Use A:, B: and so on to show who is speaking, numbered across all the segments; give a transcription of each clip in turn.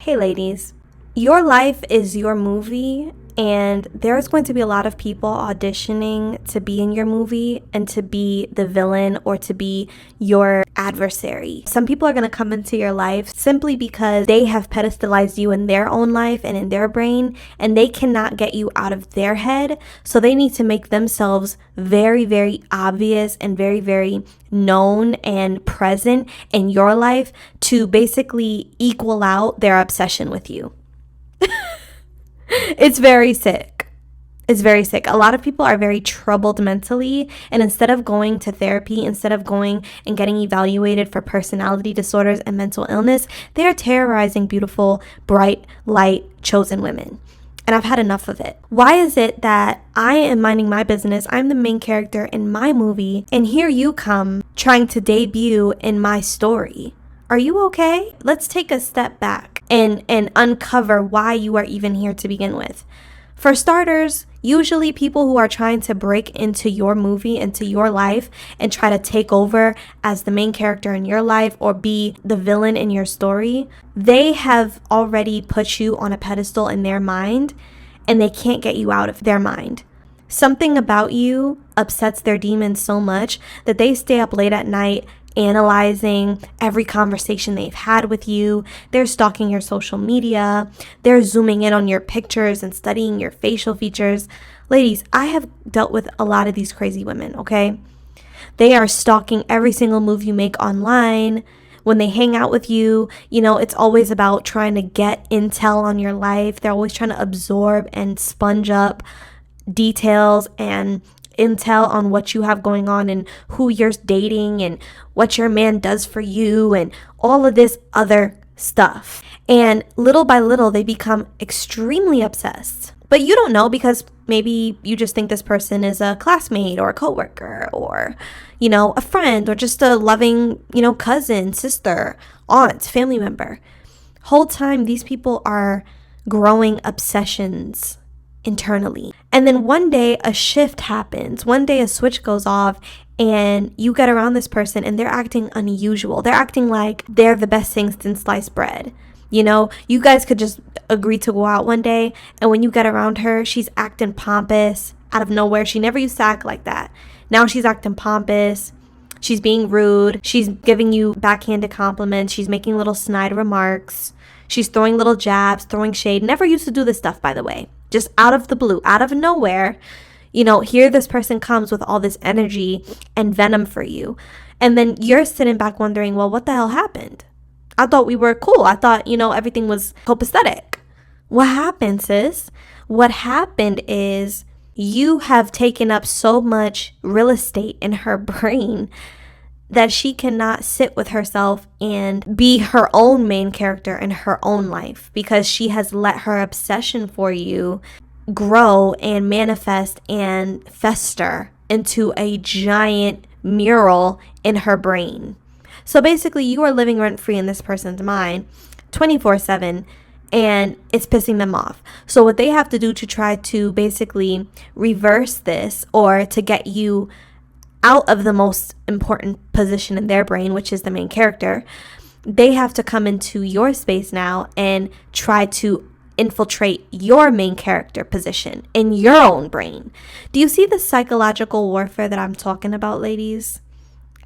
A: Hey ladies, your life is your movie, and there's going to be a lot of people auditioning to be in your movie and to be the villain or to be your adversary. Some people are going to come into your life simply because they have pedestalized you in their own life and in their brain, and they cannot get you out of their head. So they need to make themselves very, very obvious and very, very known and present in your life to basically equal out their obsession with you. It's very sick. It's very sick. A lot of people are very troubled mentally, and instead of going to therapy, instead of going and getting evaluated for personality disorders and mental illness, they are terrorizing beautiful, bright, light, chosen women. And I've had enough of it. Why is it that I am minding my business, I'm the main character in my movie, and here you come trying to debut in my story? Are you okay? Let's take a step back and uncover why you are even here to begin with. For starters, usually people who are trying to break into your movie, into your life, and try to take over as the main character in your life or be the villain in your story, they have already put you on a pedestal in their mind, and they can't get you out of their mind. Something about you upsets their demons so much that they stay up late at night analyzing every conversation they've had with you. They're stalking your social media. They're zooming in on your pictures and studying your facial features. Ladies, I have dealt with a lot of these crazy women, okay? They are stalking every single move you make online. When they hang out with you, it's always about trying to get intel on your life. They're always trying to absorb and sponge up details and intel on what you have going on and who you're dating and what your man does for you and all of this other stuff. And little by little, they become extremely obsessed. But you don't know because maybe you just think this person is a classmate or a coworker or, a friend or just a loving, cousin, sister, aunt, family member. Whole time, these people are growing obsessions internally. And then one day a shift happens. One day a switch goes off and you get around this person and they're acting unusual. They're acting like they're the best thing since sliced bread. You guys could just agree to go out one day, and when you get around her, she's acting pompous out of nowhere. She never used to act like that. Now she's acting pompous. She's being rude. She's giving you backhanded compliments. She's making little snide remarks. She's throwing little jabs, throwing shade. Never used to do this stuff, by the way. Just out of the blue, out of nowhere, here this person comes with all this energy and venom for you. And then you're sitting back wondering, well, what the hell happened? I thought we were cool. I thought, everything was copacetic. What happened, sis? What happened is you have taken up so much real estate in her brain that she cannot sit with herself and be her own main character in her own life because she has let her obsession for you grow and manifest and fester into a giant mural in her brain. So basically, you are living rent-free in this person's mind 24/7, and it's pissing them off. So what they have to do to try to basically reverse this or to get you out of the most important position in their brain, which is the main character, they have to come into your space now and try to infiltrate your main character position in your own brain. Do you see the psychological warfare that I'm talking about, ladies?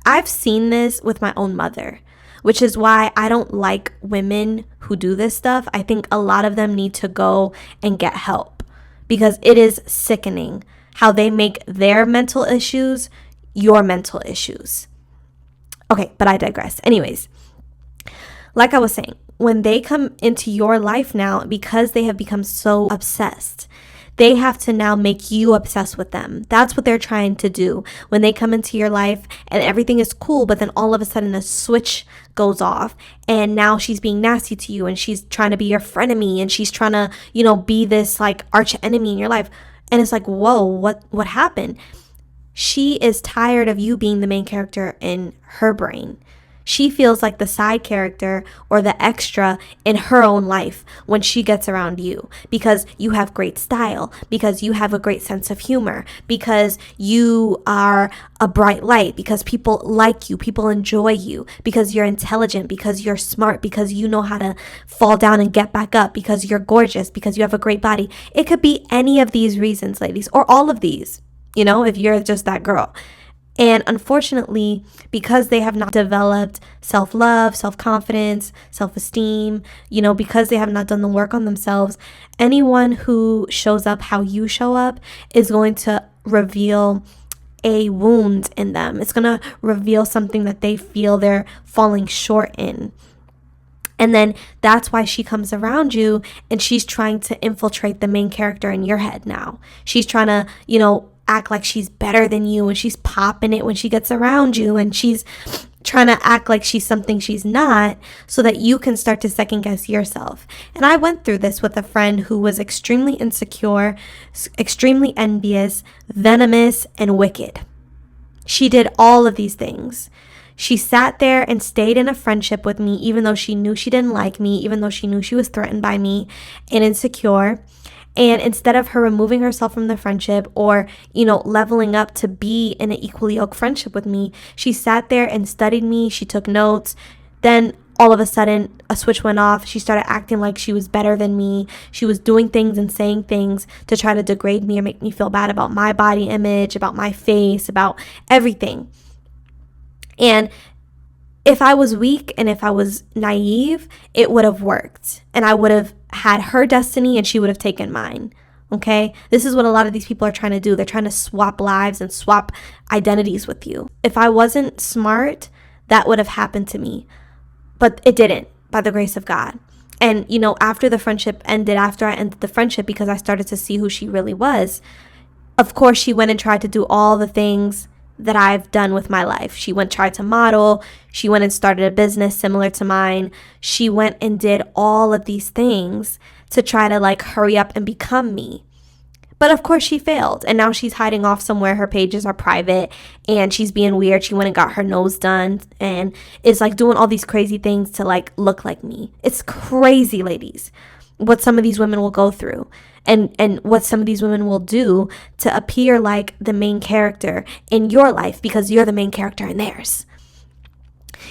A: I've seen this with my own mother, which is why I don't like women who do this stuff. I think a lot of them need to go and get help because it is sickening how they make their mental issues your mental issues. Okay, but I digress. Anyways, like I was saying, when they come into your life now, because they have become so obsessed, they have to now make you obsessed with them. That's what they're trying to do. When they come into your life and everything is cool, but then all of a sudden a switch goes off and now she's being nasty to you and she's trying to be your frenemy and she's trying to, be this like arch enemy in your life. And it's like, whoa, what happened? She is tired of you being the main character in her brain. She feels like the side character or the extra in her own life when she gets around you, because you have great style, because you have a great sense of humor, because you are a bright light, because people like you, people enjoy you, because you're intelligent, because you're smart, because you know how to fall down and get back up, because you're gorgeous, because you have a great body. It could be any of these reasons, ladies, or all of these, if you're just that girl. And unfortunately, because they have not developed self-love, self-confidence, self-esteem, because they have not done the work on themselves, anyone who shows up how you show up is going to reveal a wound in them. It's going to reveal something that they feel they're falling short in. And then that's why she comes around you and she's trying to infiltrate the main character in your head now. She's trying to, act like she's better than you, and she's popping it when she gets around you, and she's trying to act like she's something she's not, so that you can start to second guess yourself. And I went through this with a friend who was extremely insecure, extremely envious, venomous, and wicked. She did all of these things. She sat there and stayed in a friendship with me, even though she knew she didn't like me, even though she knew she was threatened by me and insecure. And instead of her removing herself from the friendship or, leveling up to be in an equally yoked friendship with me, she sat there and studied me. She took notes. Then all of a sudden, a switch went off. She started acting like she was better than me. She was doing things and saying things to try to degrade me or make me feel bad about my body image, about my face, about everything. And if I was weak and if I was naive, it would have worked. And I would have had her destiny and she would have taken mine. Okay? This is what a lot of these people are trying to do. They're trying to swap lives and swap identities with you. If I wasn't smart, that would have happened to me. But it didn't, by the grace of God. And, after the friendship ended, after I ended the friendship, because I started to see who she really was, of course, she went and tried to do all the things that I've done with my life. She tried to model. She went and started a business similar to mine. She went and did all of these things to try to hurry up and become me. But of course she failed. And now she's hiding off somewhere. Her pages are private and she's being weird. She went and got her nose done and is doing all these crazy things to look like me. It's crazy, ladies, what some of these women will go through. And what some of these women will do to appear like the main character in your life, because you're the main character in theirs.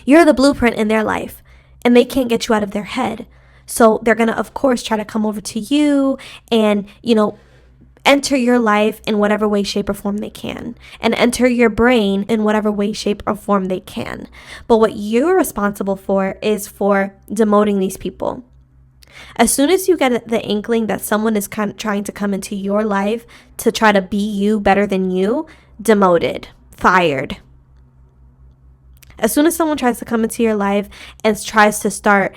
A: You're the blueprint in their life, and they can't get you out of their head. So they're going to, of course, try to come over to you and, enter your life in whatever way, shape, or form they can, and enter your brain in whatever way, shape, or form they can. But what you're responsible for is for demoting these people. As soon as you get the inkling that someone is trying to come into your life to try to be you better than you, demoted, fired. As soon as someone tries to come into your life and tries to start,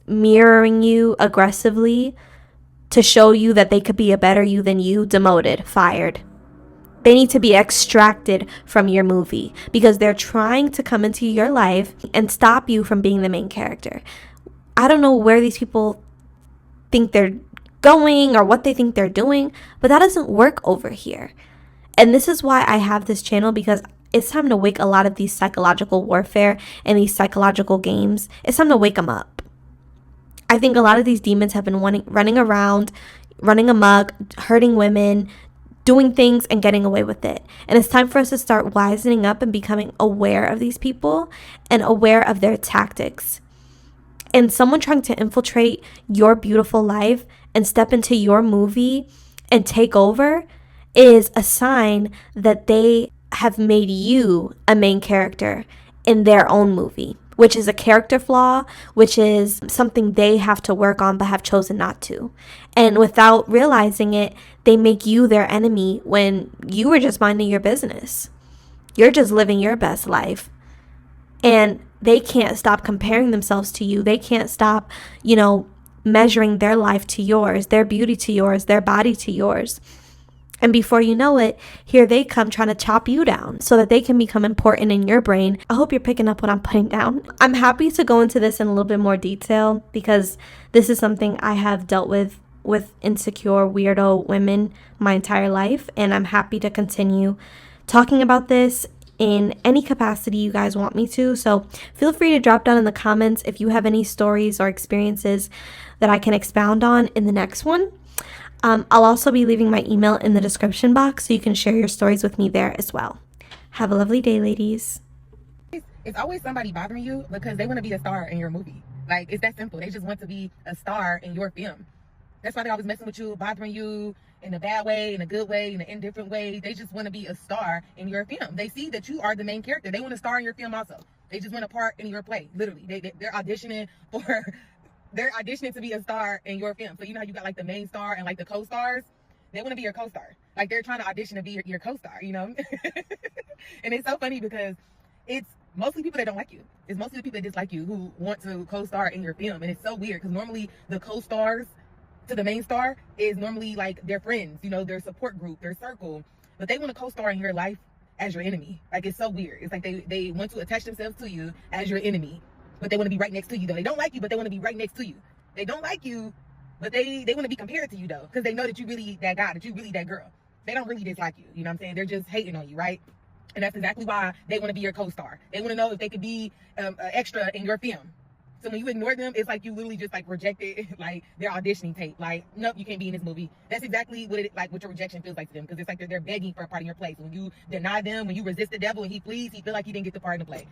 A: mirroring you aggressively to show you that they could be a better you than you, demoted, fired. They need to be extracted from your movie because they're trying to come into your life and stop you from being the main character. I don't know where these people think they're going or what they think they're doing, but that doesn't work over here. And this is why I have this channel, because it's time to wake a lot of these psychological warfare and these psychological games. It's time to wake them up. I think a lot of these demons have been running around, running amok, hurting women, doing things and getting away with it. And it's time for us to start wisening up and becoming aware of these people and aware of their tactics. And someone trying to infiltrate your beautiful life and step into your movie and take over is a sign that they have made you a main character in their own movie, which is a character flaw, which is something they have to work on but have chosen not to. And without realizing it, they make you their enemy when you were just minding your business. You're just living your best life. And they can't stop comparing themselves to you. They can't stop, measuring their life to yours, their beauty to yours, their body to yours. And before you know it, here they come trying to chop you down so that they can become important in your brain. I hope you're picking up what I'm putting down. I'm happy to go into this in a little bit more detail because this is something I have dealt with insecure, weirdo women my entire life. And I'm happy to continue talking about this in any capacity you guys want me to. So feel free to drop down in the comments if you have any stories or experiences that I can expound on in the next one. I'll also be leaving my email in the description box so you can share your stories with me there as well. Have a lovely day, ladies.
B: It's always somebody bothering you because they want to be a star in your movie. Like, it's that simple. They just want to be a star in your film. That's why they're always messing with you, bothering you in a bad way, in a good way, in an indifferent way. They just want to be a star in your film. They see that you are the main character. They want to star in your film also. They just want a part in your play, literally. They're auditioning for... They're auditioning to be a star in your film. So you know how you got like the main star and like the co-stars? They want to be your co-star. Like they're trying to audition to be your co-star, you know? And it's so funny because it's mostly people that don't like you. It's mostly the people that dislike you who want to co-star in your film. And it's so weird because normally the co-stars to the main star is normally like their friends, you know, their support group, their circle. But they want to co-star in your life as your enemy. Like it's so weird. It's like they want to attach themselves to you as your enemy. But they want to be right next to you though. They don't like you, but they want to be right next to you. They don't like you, but they want to be compared to you though, because they know that you really that guy, that you really that girl. They don't really dislike you. You know what I'm saying? They're just hating on you, right? And that's exactly why they want to be your co-star. They want to know if they could be an extra in your film. So when you ignore them, it's like you literally just like rejected like their auditioning tape. Like, nope, you can't be in this movie. That's exactly what it like what your rejection feels like to them, because it's like they're begging for a part in your play. So when you deny them, when you resist the devil and he flees, he feel like he didn't get the part in the play.